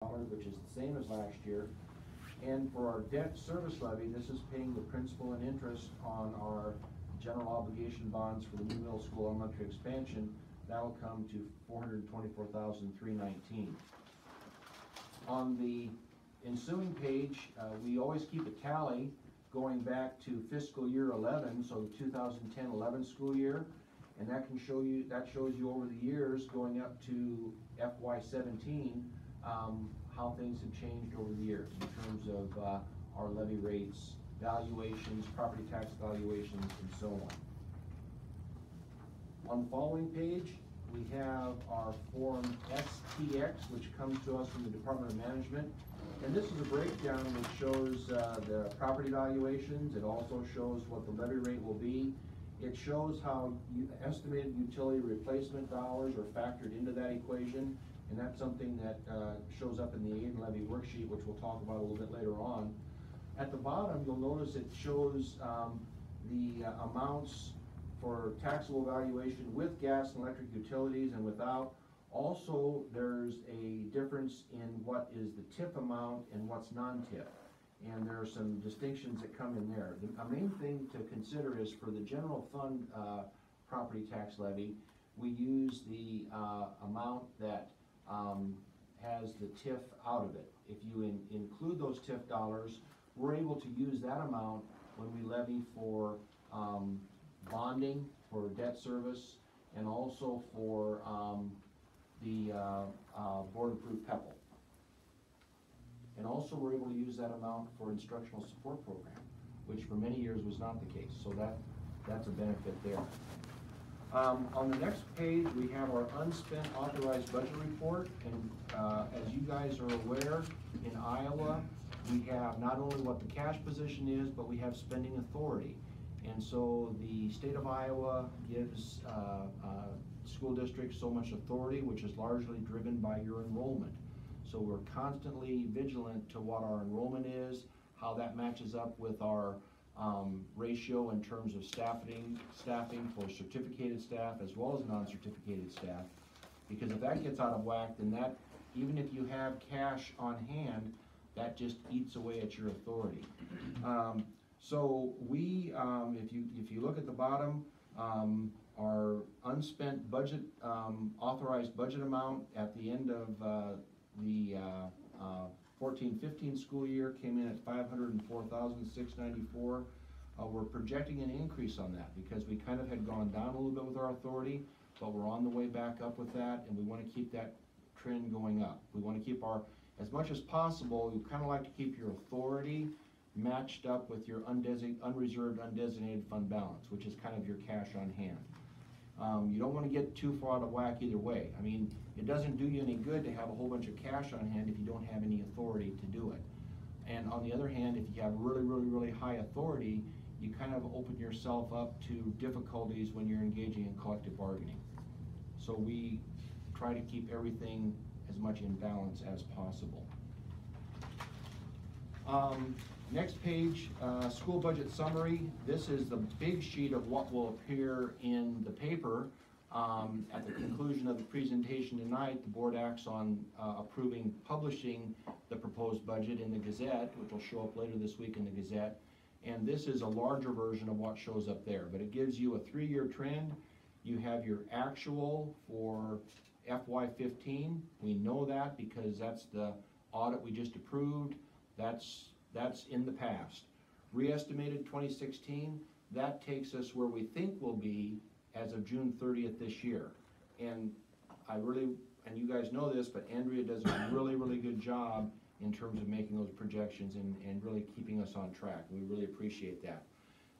which is the same as last year. And for our debt service levy, this is paying the principal and interest on our general obligation bonds for the new middle school elementary expansion. That'll come to $424,319. On the ensuing page, we always keep a tally going back to fiscal year 11, so the 2010-11 school year, and that shows you over the years going up to FY17 how things have changed over the years in terms of our levy rates, valuations, property tax valuations, and so on. On the following page, we have our Form STX, which comes to us from the Department of Management. And this is a breakdown which shows the property valuations. It also shows what the levy rate will be. It shows how estimated utility replacement dollars are factored into that equation. And that's something that shows up in the aid and levy worksheet, which we'll talk about a little bit later on. At the bottom, you'll notice it shows the amounts for taxable valuation with gas and electric utilities and without. Also, there's a difference in what is the TIF amount and what's non-TIF. And there are some distinctions that come in there. The main thing to consider is for the general fund property tax levy, we use the amount that has the TIF out of it. If you include those TIF dollars, we're able to use that amount when we levy for bonding, for debt service, and also for the board-approved PEPL. And also we're able to use that amount for instructional support program, which for many years was not the case. So that's a benefit there. On the next page, we have our unspent authorized budget report. And as you guys are aware, in Iowa, we have not only what the cash position is, but we have spending authority. And so the state of Iowa gives school districts so much authority, which is largely driven by your enrollment. So we're constantly vigilant to what our enrollment is, how that matches up with our ratio in terms of staffing for certificated staff as well as non-certificated staff. Because if that gets out of whack, then that, even if you have cash on hand, that just eats away at your authority. So we, if you look at the bottom, our unspent budget, authorized budget amount at the end of the 14-15 school year came in at $504,694. We're projecting an increase on that because we kind of had gone down a little bit with our authority, but we're on the way back up with that, and we want to keep that trend going up. We want to keep our, as much as possible, you kind of like to keep your authority matched up with your unreserved, undesignated fund balance, which is kind of your cash on hand. You don't want to get too far out of whack either way. I mean, it doesn't do you any good to have a whole bunch of cash on hand if you don't have any authority to do it. And on the other hand, if you have really high authority, you kind of open yourself up to difficulties when you're engaging in collective bargaining. So we try to keep everything as much in balance as possible. Next page, school budget summary. This is the big sheet of what will appear in the paper. At the conclusion of the presentation tonight, the board acts on approving publishing the proposed budget in the Gazette, which will show up later this week in the Gazette. And this is a larger version of what shows up there, but it gives you a 3-year trend. You have your actual for FY15. We know that because that's the audit we just approved. That's in the past. Re-estimated 2016, that takes us where we think we'll be as of June 30th this year. And and you guys know this, but Andrea does a really good job in terms of making those projections and really keeping us on track. We really appreciate that.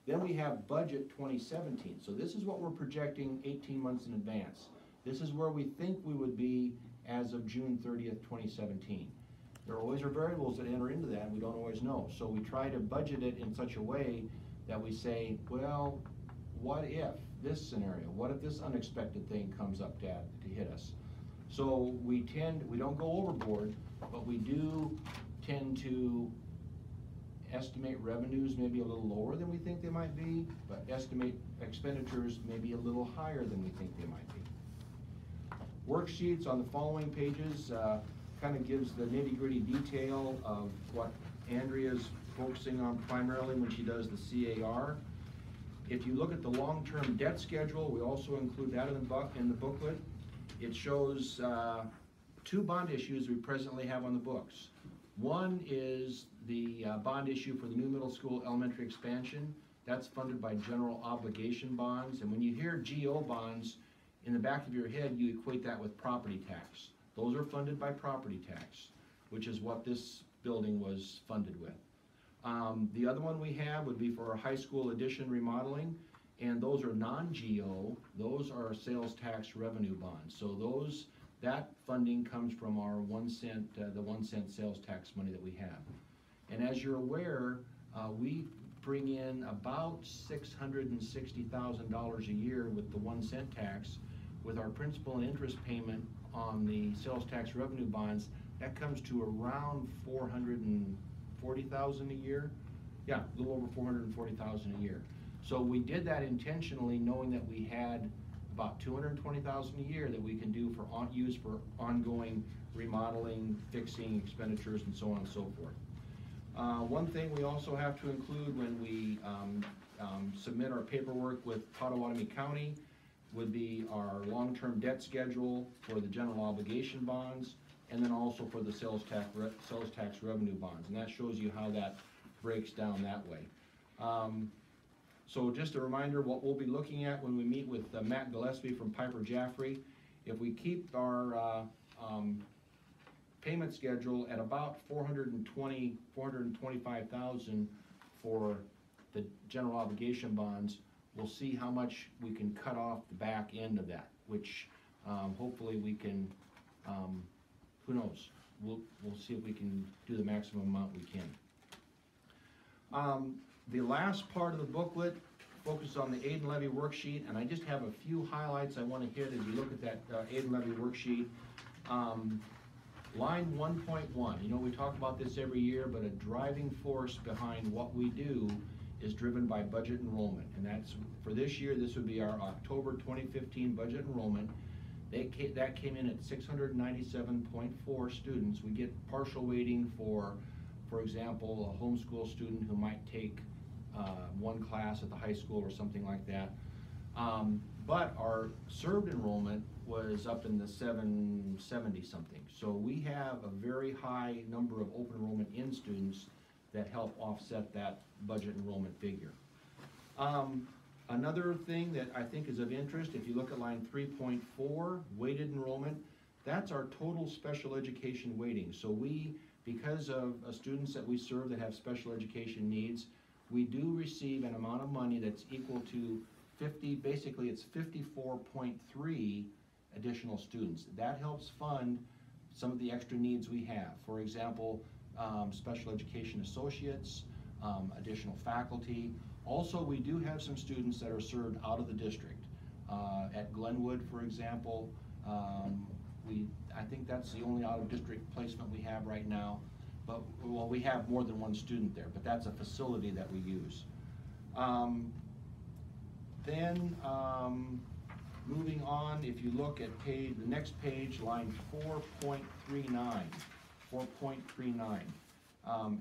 Then we have budget 2017. So this is what we're projecting 18 months in advance. This is where we think we would be as of June 30th, 2017. There always are variables that enter into that, and we don't always know. So we try to budget it in such a way that we say, well, what if this scenario? What if this unexpected thing comes up to hit us? So we don't go overboard, but we do tend to estimate revenues maybe a little lower than we think they might be, but estimate expenditures maybe a little higher than we think they might be. Worksheets on the following pages. kind of gives the nitty-gritty detail of what Andrea's focusing on primarily when she does the CAR. If you look at the long-term debt schedule, we also include that in the booklet. It shows 2 bond issues we presently have on the books. One is the bond issue for the new middle school elementary expansion. That's funded by general obligation bonds. And when you hear GO bonds, in the back of your head, you equate that with property tax. Those are funded by property tax, which is what this building was funded with. The other one we have would be for our high school addition remodeling, and those are non-GO. Those are sales tax revenue bonds. So that funding comes from our 1 cent, the 1 cent sales tax money that we have. And as you're aware, we bring in about $660,000 a year with the 1 cent tax. With our principal and interest payment on the sales tax revenue bonds, that comes to around $440,000 a year. Yeah, a little over $440,000 a year. So we did that intentionally, knowing that we had about $220,000 a year that we can do use for ongoing remodeling, fixing expenditures, and so on and so forth. One thing we also have to include when we submit our paperwork with Potawatomi County would be our long-term debt schedule for the general obligation bonds, and then also for the sales tax revenue bonds, and that shows you how that breaks down that way. So just a reminder what we'll be looking at when we meet with Matt Gillespie from Piper Jaffray. If we keep our payment schedule at about $425,000 for the general obligation bonds, we'll see how much we can cut off the back end of that, which hopefully we can, who knows, we'll see if we can do the maximum amount we can. The last part of the booklet focuses on the aid and levy worksheet, and I just have a few highlights I want to hit as you look at that aid and levy worksheet. Line 1.1, you know, we talk about this every year, but a driving force behind what we do is driven by budget enrollment, and that's, for this year, this would be our October 2015 budget enrollment. That came in at 697.4 students. We get partial weighting for example, a homeschool student who might take one class at the high school or something like that. But our served enrollment was up in the 770 something. So we have a very high number of open enrollment in students that help offset that budget enrollment figure. Another thing that I think is of interest, if you look at line 3.4, weighted enrollment, that's our total special education weighting. So we, because of students that we serve that have special education needs, we do receive an amount of money that's equal to 50, basically it's 54.3 additional students. That helps fund some of the extra needs we have. For example, special education associates, additional faculty. Also, we do have some students that are served out of the district. At Glenwood, for example, I think that's the only out-of-district placement we have right now. But, well, we have more than one student there, but that's a facility that we use. Moving on, if you look at the next page, line 4.39.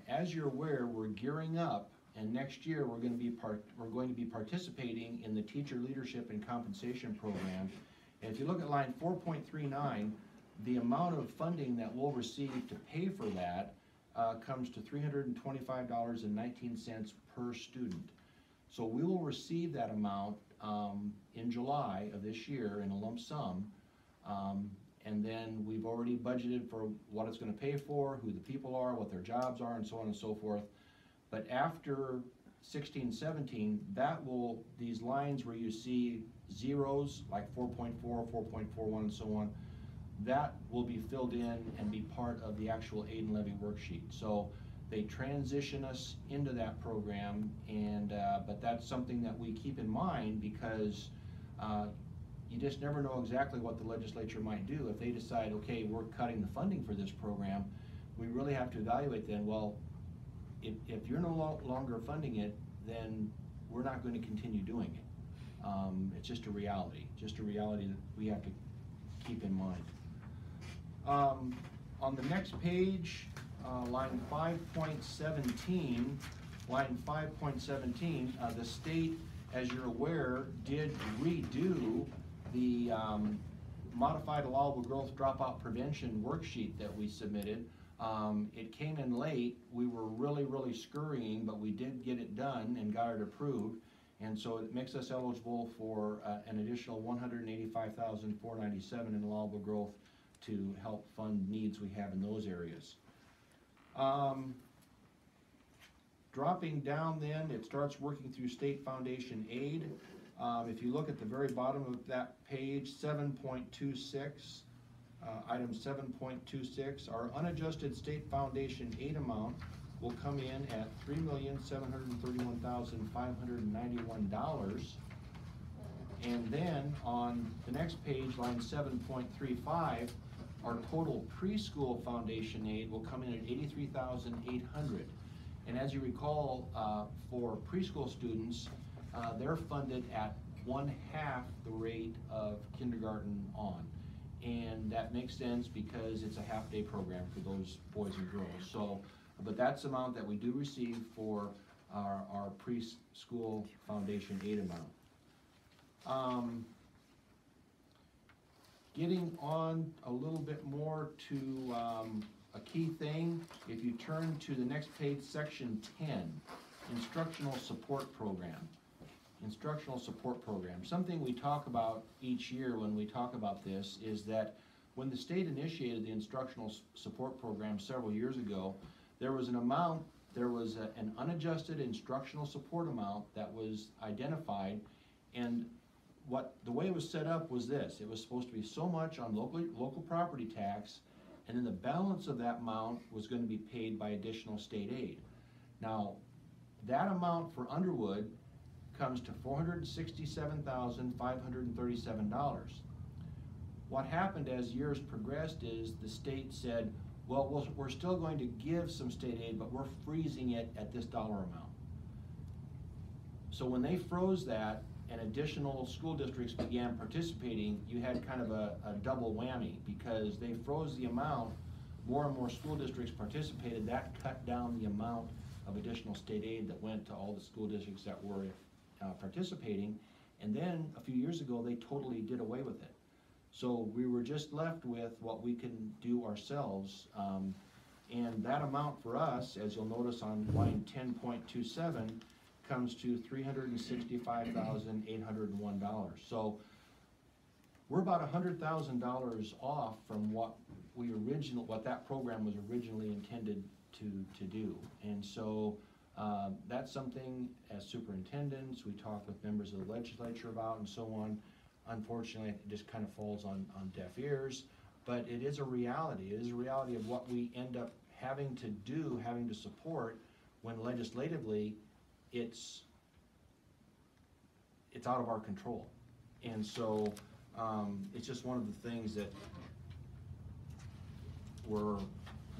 As you're aware, we're gearing up, and next year we're going to be participating in the Teacher Leadership and Compensation Program. And if you look at line 4.39, the amount of funding that we'll receive to pay for that comes to $325.19 per student. So we will receive that amount in July of this year in a lump sum, and then we've already budgeted for what it's going to pay for, who the people are, what their jobs are, and so on and so forth. But after 16-17, these lines where you see zeros like 4.4, 4.41, and so on, that will be filled in and be part of the actual aid and levy worksheet. So they transition us into that program, and but that's something that we keep in mind, because you just never know exactly what the legislature might do. If they decide, okay, we're cutting the funding for this program, we really have to evaluate then, well, if you're no longer funding it, then we're not going to continue doing it. It's just a reality that we have to keep in mind. On the next page, line 5.17, the state, as you're aware, did redo the modified allowable growth dropout prevention worksheet that we submitted. It came in late. We were really scurrying, but we did get it done and got it approved. And so it makes us eligible for an additional $185,497 in allowable growth to help fund needs we have in those areas. Dropping down then, it starts working through state foundation aid. If you look at the very bottom of that page, 7.26, item 7.26, our unadjusted state foundation aid amount will come in at $3,731,591. And then on the next page, line 7.35, our total preschool foundation aid will come in at $83,800. And as you recall, for preschool students, they're funded at 1/2 the rate of kindergarten on. And that makes sense because it's a half-day program for those boys and girls. So, but that's the amount that we do receive for our preschool foundation aid amount. Getting on a little bit more to a key thing, if you turn to the next page, section 10, instructional support program. Instructional support program. Something we talk about each year when we talk about this is that when the state initiated the instructional support program several years ago, there was an amount, an unadjusted instructional support amount that was identified, and the way it was set up was this: it was supposed to be so much on local property tax, and then the balance of that amount was going to be paid by additional state aid. Now, that amount for Underwood comes to $467,537. What happened as years progressed is the state said, well, we're still going to give some state aid, but we're freezing it at this dollar amount. So when they froze that and additional school districts began participating, you had kind of a double whammy, because they froze the amount, more and more school districts participated. That cut down the amount of additional state aid that went to all the school districts that were participating, and then a few years ago they totally did away with it. So we were just left with what we can do ourselves, and that amount for us, as you'll notice on line 10.27, comes to $365,801. So we're about $100,000 off from what that program was originally intended to do. And so that's something, as superintendents, we talk with members of the legislature about and so on. Unfortunately, it just kind of falls on deaf ears, but it is a reality. It is a reality of what we end up having to do, having to support, when legislatively it's out of our control. And so it's just one of the things that we're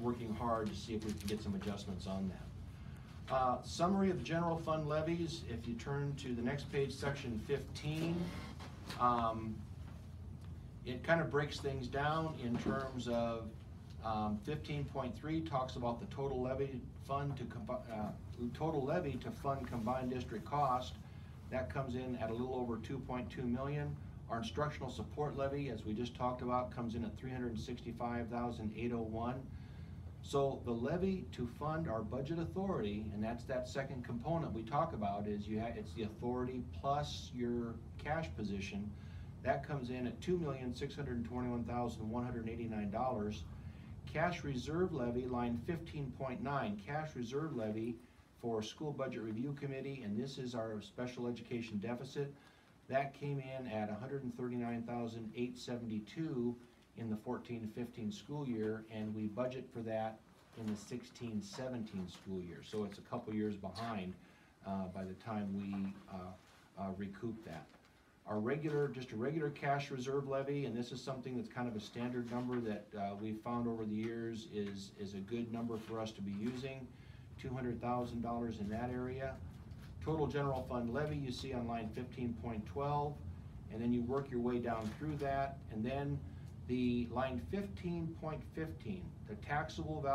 working hard to see if we can get some adjustments on that. Summary of the general fund levies. If you turn to the next page, section 15, it kind of breaks things down in terms of 15.3 talks about the total levy to fund combined district cost. That comes in at a little over 2.2 million. Our instructional support levy, as we just talked about, comes in at 365,801. So the levy to fund our budget authority, and that's that second component we talk about, is it's the authority plus your cash position. That comes in at $2,621,189. Cash reserve levy, line 15.9, cash reserve levy for school budget review committee, and this is our special education deficit. That came in at $139,872 in the 14-15 school year, and we budget for that in the 16-17 school year. So it's a couple years behind by the time we recoup that. Our regular cash reserve levy, and this is something that's kind of a standard number that we've found over the years is a good number for us to be using, $200,000 in that area. Total general fund levy you see on line 15.12, and then you work your way down through that, and then the line 15.15, the taxable value